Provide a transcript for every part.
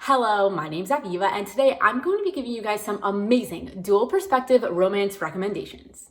Hello, my name's Aviva, and today I'm going to be giving you guys some amazing dual perspective romance recommendations.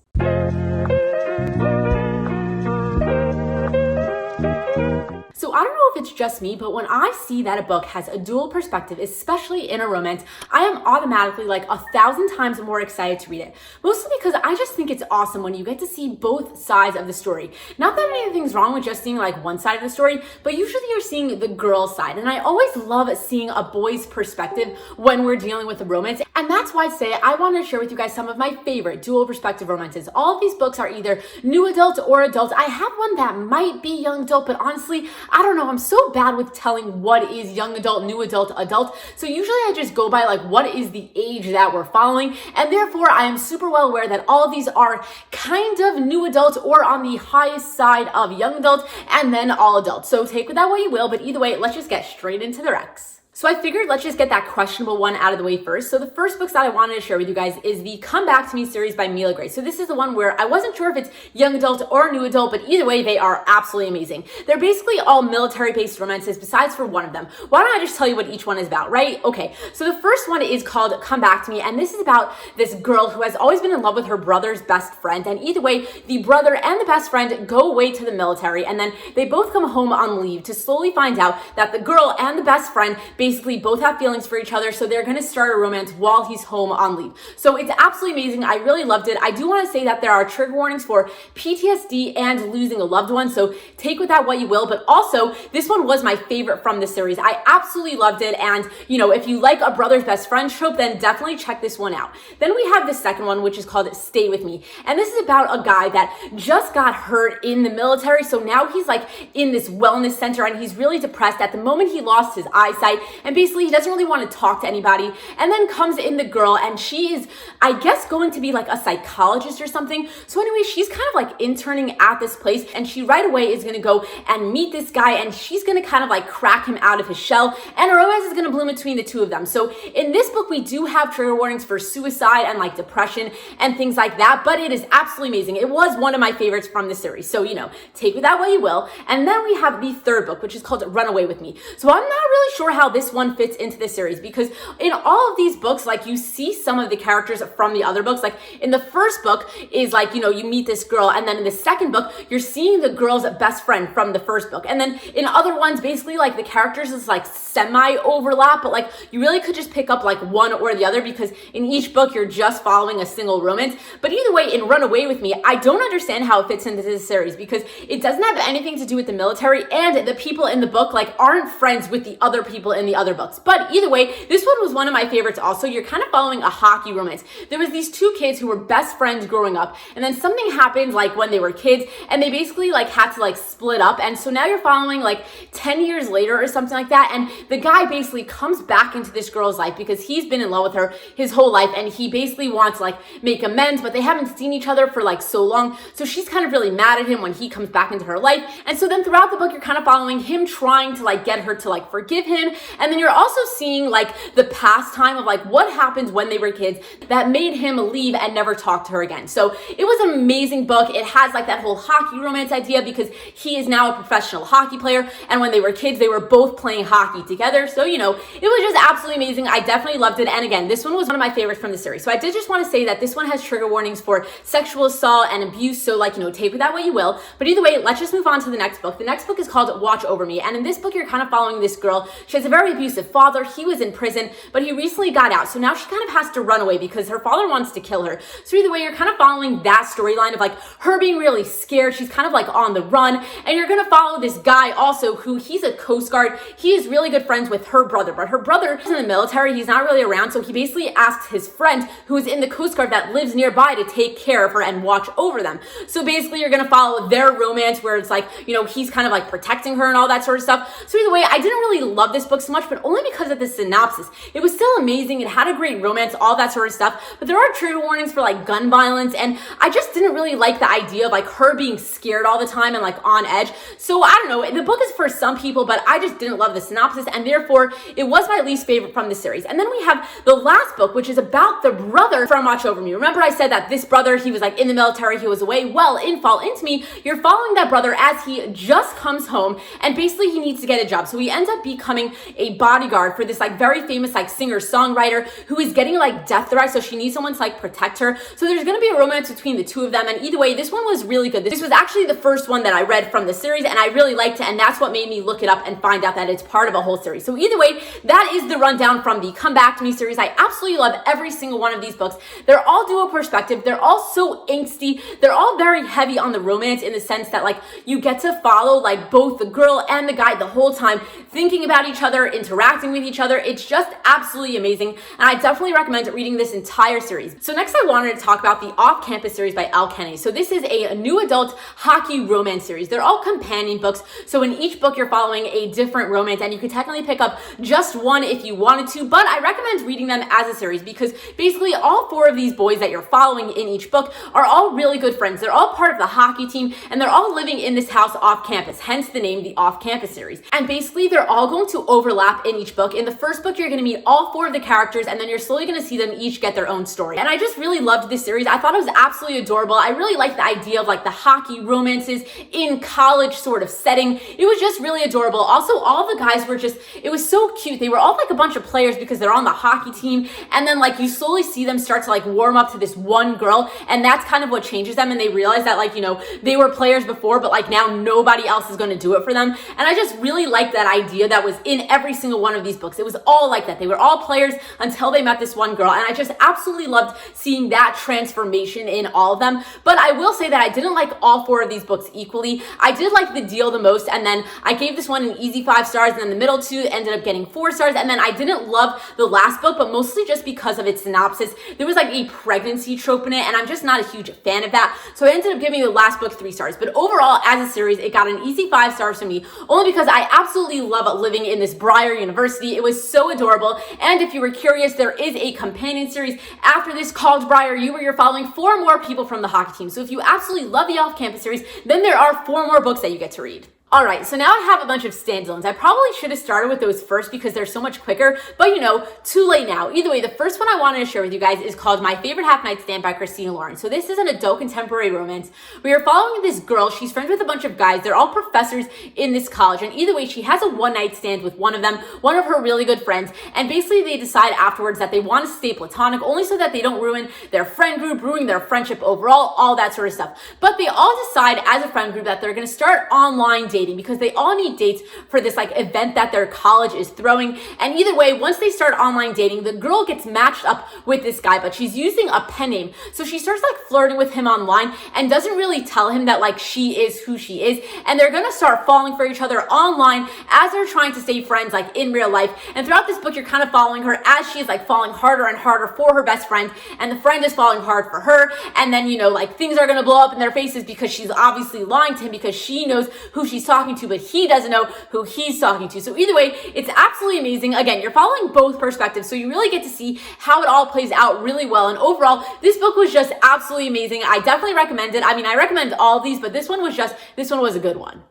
So I don't know if it's just me, but when I see that a book has a dual perspective, especially in a romance, I am automatically like 1,000 times more excited to read it. Mostly because I just think it's awesome when you get to see both sides of the story. Not that anything's wrong with just seeing like one side of the story, but usually you're seeing the girl's side. And I always love seeing a boy's perspective when we're dealing with a romance. And that's why today I want to share with you guys some of my favorite dual perspective romances. All of these books are either new adult or adult. I have one that might be young adult, but honestly, I don't know, I'm so bad with telling what is young adult, new adult, adult. So usually I just go by like what is the age that we're following. And therefore I am super well aware that all of these are kind of new adult or on the highest side of young adult and then all adult. So take with that what you will, but either way, let's just get straight into the Rex. So I figured let's just get that questionable one out of the way first. So the first books that I wanted to share with you guys is the Come Back to Me series by Mila. So this is the one where I wasn't sure if it's young adult or new adult, but either way, they are absolutely amazing. They're basically all military-based romances besides for one of them. Why don't I just tell you what each one is about, right? Okay, so the first one is called Come Back to Me, and this is about this girl who has always been in love with her brother's best friend, and either way, the brother and the best friend go away to the military, and then they both come home on leave to slowly find out that the girl and the best friend basically both have feelings for each other, so they're going to start a romance while he's home on leave. So it's absolutely amazing. I really loved it. I do want to say that there are trigger warnings for PTSD and losing a loved one, so take with that what you will, but also this one was my favorite from the series. I absolutely loved it, and you know, if you like a brother's best friend trope, then definitely check this one out. Then we have the second one, which is called Stay With Me, and this is about a guy that just got hurt in the military, so now he's like in this wellness center and he's really depressed at the moment he lost his eyesight, and basically he doesn't really want to talk to anybody. And then comes in the girl, and she is, I guess, going to be like a psychologist or something. So anyway, she's kind of like interning at this place, and she right away is going to go and meet this guy, and she's going to kind of like crack him out of his shell, and a romance is going to bloom between the two of them. So in this book, we do have trigger warnings for suicide and like depression and things like that, but it is absolutely amazing. It was one of my favorites from the series. So, you know, take with that what you will. And then we have the third book, which is called Run Away With Me. So I'm not really sure how this one fits into the series, because in all of these books, like you see some of the characters from the other books. Like in the first book is like, you know, you meet this girl, and then in the second book, you're seeing the girl's best friend from the first book. And then in other ones, basically like the characters is like semi-overlap, but like you really could just pick up like one or the other, because in each book, you're just following a single romance. But either way, in Run Away With Me, I don't understand how it fits into this series, because it doesn't have anything to do with the military, and the people in the book like aren't friends with the other people in the other books. But either way, this one was one of my favorites also. You're kind of following a hockey romance. There was these two kids who were best friends growing up, and then something happened like when they were kids, and they basically like had to like split up. And so now you're following like 10 years later or something like that, and the guy basically comes back into this girl's life because he's been in love with her his whole life, and he basically wants to like make amends, but they haven't seen each other for like so long. So she's kind of really mad at him when he comes back into her life. And so then throughout the book, you're kind of following him trying to like get her to like forgive him. And then you're also seeing like the past time of like what happened when they were kids that made him leave and never talk to her again. So it was an amazing book. It has like that whole hockey romance idea, because he is now a professional hockey player, and when they were kids, they were both playing hockey together. So, you know, it was just absolutely amazing. I definitely loved it. And again, this one was one of my favorites from the series. So I did just want to say that this one has trigger warnings for sexual assault and abuse. So like, you know, take with that what you will. But either way, let's just move on to the next book. The next book is called Watch Over Me. And in this book, you're kind of following this girl. She has a very abusive father. He was in prison, but he recently got out. So now she kind of has to run away because her father wants to kill her. So either way, you're kind of following that storyline of like her being really scared. She's kind of like on the run, and you're going to follow this guy also who he's a Coast Guard. He is really good friends with her brother, but her brother is in the military. He's not really around. So he basically asks his friend who is in the Coast Guard that lives nearby to take care of her and watch over them. So basically you're going to follow their romance where it's like, you know, he's kind of like protecting her and all that sort of stuff. So either way, I didn't really love this book so much, but only because of the synopsis. It was still amazing. It had a great romance, all that sort of stuff, but there are trigger warnings for like gun violence, and I just didn't really like the idea of like her being scared all the time and like on edge. So I don't know, the book is for some people, but I just didn't love the synopsis, and therefore it was my least favorite from the series. And then we have the last book, which is about the brother from Watch Over Me. Remember I said that this brother, he was like in the military, he was away. Well, in Fall Into Me, you're following that brother as he just comes home, and basically he needs to get a job. So he ends up becoming a a bodyguard for this like very famous like singer-songwriter who is getting like death threats, so she needs someone to like protect her. So there's gonna be a romance between the two of them, and either way, this one was really good. This was actually the first one that I read from the series, and I really liked it, and that's what made me look it up and find out that it's part of a whole series. So either way, that is the rundown from the Come Back to Me series. I absolutely love every single one of these books. They're all dual perspective. They're all so angsty. They're all very heavy on the romance in the sense that like you get to follow like both the girl and the guy the whole time, thinking about each other, interacting with each other. It's just absolutely amazing, and I definitely recommend reading this entire series. So next I wanted to talk about the Off-Campus series by Elle Kennedy. So this is a new adult hockey romance series. They're all companion books, so in each book you're following a different romance, and you could technically pick up just one if you wanted to, but I recommend reading them as a series because basically all four of these boys that you're following in each book are all really good friends. They're all part of the hockey team, and they're all living in this house off campus, hence the name the Off-Campus series. And basically they're all going to overlap in each book. In the first book, you're going to meet all four of the characters, and then you're slowly going to see them each get their own story. And I just really loved this series. I thought it was absolutely adorable. I really liked the idea of like the hockey romances in college sort of setting. It was just really adorable. Also, all the guys were just, it was so cute. They were all like a bunch of players because they're on the hockey team, and then like you slowly see them start to like warm up to this one girl, and that's kind of what changes them, and they realize that like, you know, they were players before, but like now nobody else is going to do it for them. And I just really liked that idea that was in every single one of these books. It was all like that. They were all players until they met this one girl, and I just absolutely loved seeing that transformation in all of them. But I will say that I didn't like all four of these books equally. I did like The Deal the most, and then I gave this one an easy 5 stars, and then the middle two ended up getting 4 stars, and then I didn't love the last book, but mostly just because of its synopsis. There was like a pregnancy trope in it, and I'm just not a huge fan of that, so I ended up giving the last book 3 stars. But overall, as a series, it got an easy 5 stars from me, only because I absolutely love living in this Briar University. It was so adorable, and if you were curious, there is a companion series after this called Briar U, where you're following 4 more people from the hockey team. So if you absolutely love the Off-Campus series, then there are 4 more books that you get to read. All right, so now I have a bunch of standalones. I probably should have started with those first because they're so much quicker, but you know, too late now. Either way, the first one I wanted to share with you guys is called My Favorite Half Night Stand by Christina Lawrence. So this is an adult contemporary romance. We are following this girl. She's friends with a bunch of guys. They're all professors in this college, and either way, she has a one-night stand with one of them, one of her really good friends, and basically they decide afterwards that they want to stay platonic only so that they don't ruin their friend group, ruin their friendship overall, all that sort of stuff. But they all decide as a friend group that they're going to start online dating because they all need dates for this like event that their college is throwing. And either way, once they start online dating, the girl gets matched up with this guy, but she's using a pen name. So she starts like flirting with him online and doesn't really tell him that like she is who she is. And they're gonna start falling for each other online as they're trying to stay friends like in real life. And throughout this book, you're kind of following her as she is like falling harder and harder for her best friend, and the friend is falling hard for her. And then, you know, like things are gonna blow up in their faces because she's obviously lying to him because she knows who she's talking to, but he doesn't know who he's talking to. So either way, it's absolutely amazing. Again, you're following both perspectives, so you really get to see how it all plays out really well. And overall, this book was just absolutely amazing. I definitely recommend it. I mean, I recommend all of these, but this one was a good one.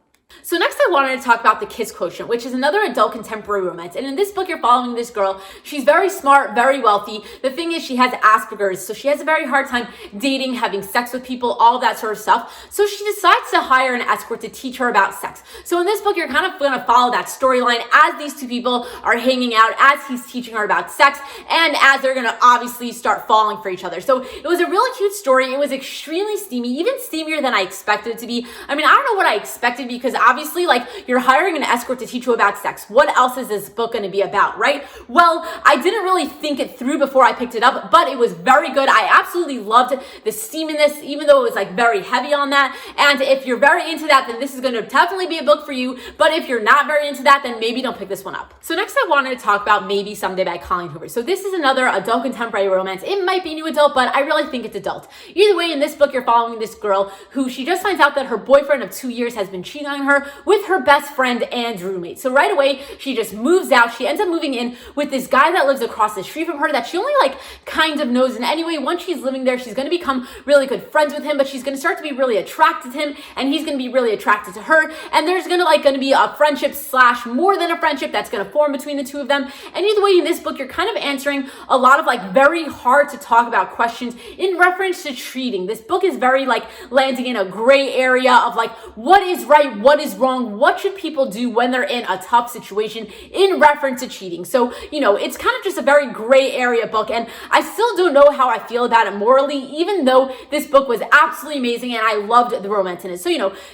So next I wanted to talk about the Kiss Quotient, which is another adult contemporary romance. And in this book, you're following this girl. She's very smart, very wealthy. The thing is, she has Asperger's, so she has a very hard time dating, having sex with people, all that sort of stuff. So she decides to hire an escort to teach her about sex. So in this book, you're kind of going to follow that storyline as these two people are hanging out, as he's teaching her about sex, and as they're going to obviously start falling for each other. So it was a really cute story. It was extremely steamy, even steamier than I expected it to be. I mean, I don't know what I expected because obviously, like, you're hiring an escort to teach you about sex. What else is this book going to be about, right? Well, I didn't really think it through before I picked it up, but it was very good. I absolutely loved the steam in this, even though it was like very heavy on that. And if you're very into that, then this is going to definitely be a book for you. But if you're not very into that, then maybe don't pick this one up. So next I wanted to talk about Maybe Someday by Colleen Hoover. So this is another adult contemporary romance. It might be new adult, but I really think it's adult. Either way, in this book, you're following this girl who she just finds out that her boyfriend of 2 years has been cheating on her with her best friend and roommate. So right away, she just moves out. She ends up moving in with this guy that lives across the street from her that she only like kind of knows. And anyway, once she's living there, she's going to become really good friends with him, but she's going to start to be really attracted to him, and he's going to be really attracted to her. And there's going to be a friendship slash more than a friendship that's going to form between the two of them. And either way, in this book, you're kind of answering a lot of like very hard to talk about questions in reference to treating. This book is very like landing in a gray area of like what is right, what what is wrong, what should people do when they're in a tough situation in reference to cheating. So, it's kind of just a very gray area book, and I still don't know how I feel about it morally, even though this book was absolutely amazing and I loved the romance in it. So,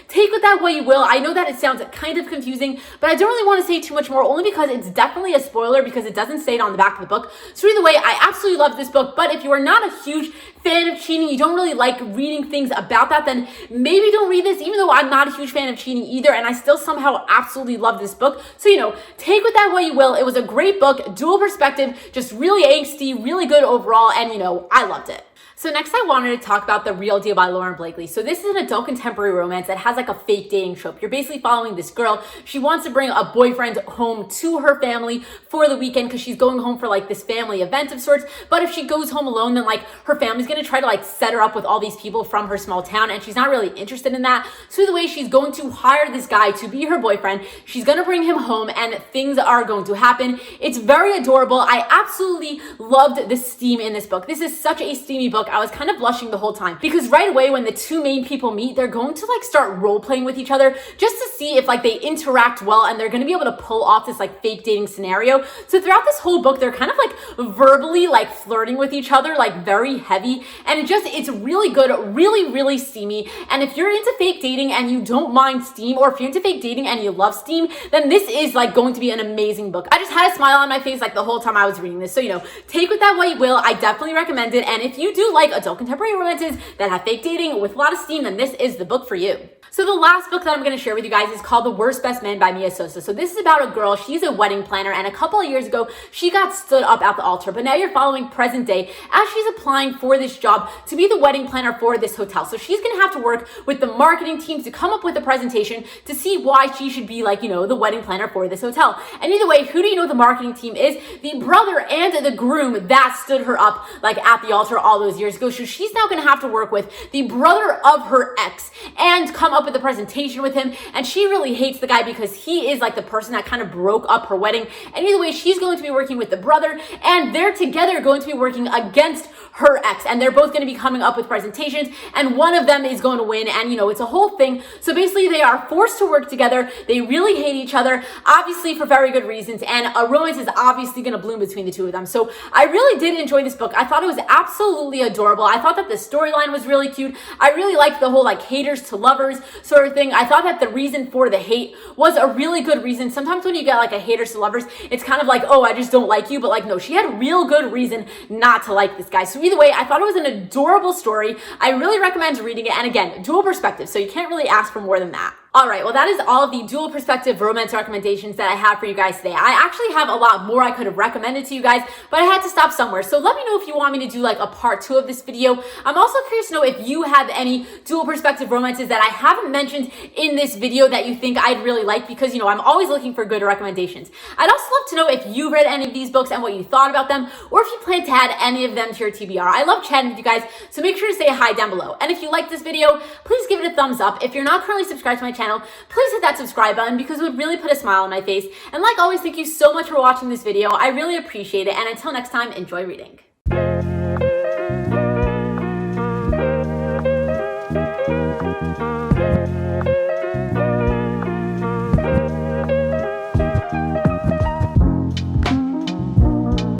take with that what you will. I know that it sounds kind of confusing, but I don't really want to say too much more, only because it's definitely a spoiler because it doesn't say it on the back of the book. So either way, I absolutely love this book, but if you are not a huge fan of cheating, you don't really like reading things about that, then maybe don't read this, even though I'm not a huge fan of cheating either, and I still somehow absolutely love this book. So, take with that what you will. It was a great book, dual perspective, just really angsty, really good overall, and, I loved it. So next I wanted to talk about The Real Deal by Lauren Blakely. So this is an adult contemporary romance that has like a fake dating trope. You're basically following this girl. She wants to bring a boyfriend home to her family for the weekend because she's going home for like this family event of sorts. But if she goes home alone, then like her family's going to try to like set her up with all these people from her small town, and she's not really interested in that. So the way she's going to hire this guy to be her boyfriend, she's going to bring him home and things are going to happen. It's very adorable. I absolutely loved the steam in this book. This is such a steamy book. I was kind of blushing the whole time because right away when the two main people meet, they're going to like start role playing with each other just to see if like they interact well, and they're going to be able to pull off this like fake dating scenario. So throughout this whole book, they're kind of like verbally like flirting with each other, like very heavy, and it's really good, really, really steamy. And if you're into fake dating and you don't mind steam, or if you're into fake dating and you love steam, then this is like going to be an amazing book. I just had a smile on my face like the whole time I was reading this. So, take with that what you will. I definitely recommend it. And if you do like adult contemporary romances that have fake dating with a lot of steam, then this is the book for you. So the last book that I'm going to share with you guys is called The Worst Best Man by Mia Sosa. So this is about a girl. She's a wedding planner, and a couple of years ago, she got stood up at the altar. But now you're following present day as she's applying for this job to be the wedding planner for this hotel. So she's going to have to work with the marketing team to come up with a presentation to see why she should be like, the wedding planner for this hotel. And either way, who do you know the marketing team is? The brother and the groom that stood her up like at the altar all those years ago. So she's now going to have to work with the brother of her ex and come up with a presentation with him. And she really hates the guy because he is like the person that kind of broke up her wedding. And either way, she's going to be working with the brother, and they're together going to be working against her ex, and they're both going to be coming up with presentations, and one of them is going to win, and it's a whole thing. So basically they are forced to work together. They really hate each other, obviously for very good reasons, and a romance is obviously going to bloom between the two of them. So I really did enjoy this book. I thought it was absolutely adorable. I thought that the storyline was really cute. I really liked the whole like haters to lovers sort of thing. I thought that the reason for the hate was a really good reason. Sometimes when you get like a haters to lovers, it's kind of like, oh, I just don't like you, but like no, she had real good reason not to like this guy. So either way, I thought it was an adorable story. I really recommend reading it. And again, dual perspective, so you can't really ask for more than that. All right, well, that is all of the dual perspective romance recommendations that I have for you guys today. I actually have a lot more I could have recommended to you guys, but I had to stop somewhere. So let me know if you want me to do like a part 2 of this video. I'm also curious to know if you have any dual perspective romances that I haven't mentioned in this video that you think I'd really like, because, I'm always looking for good recommendations. I'd also love to know if you read any of these books and what you thought about them, or if you plan to add any of them to your TBR. I love chatting with you guys, so make sure to say hi down below. And if you like this video, please give it a thumbs up. If you're not currently subscribed to my channel, please hit that subscribe button because it would really put a smile on my face. And like always, thank you so much for watching this video. I really appreciate it. And until next time, enjoy reading.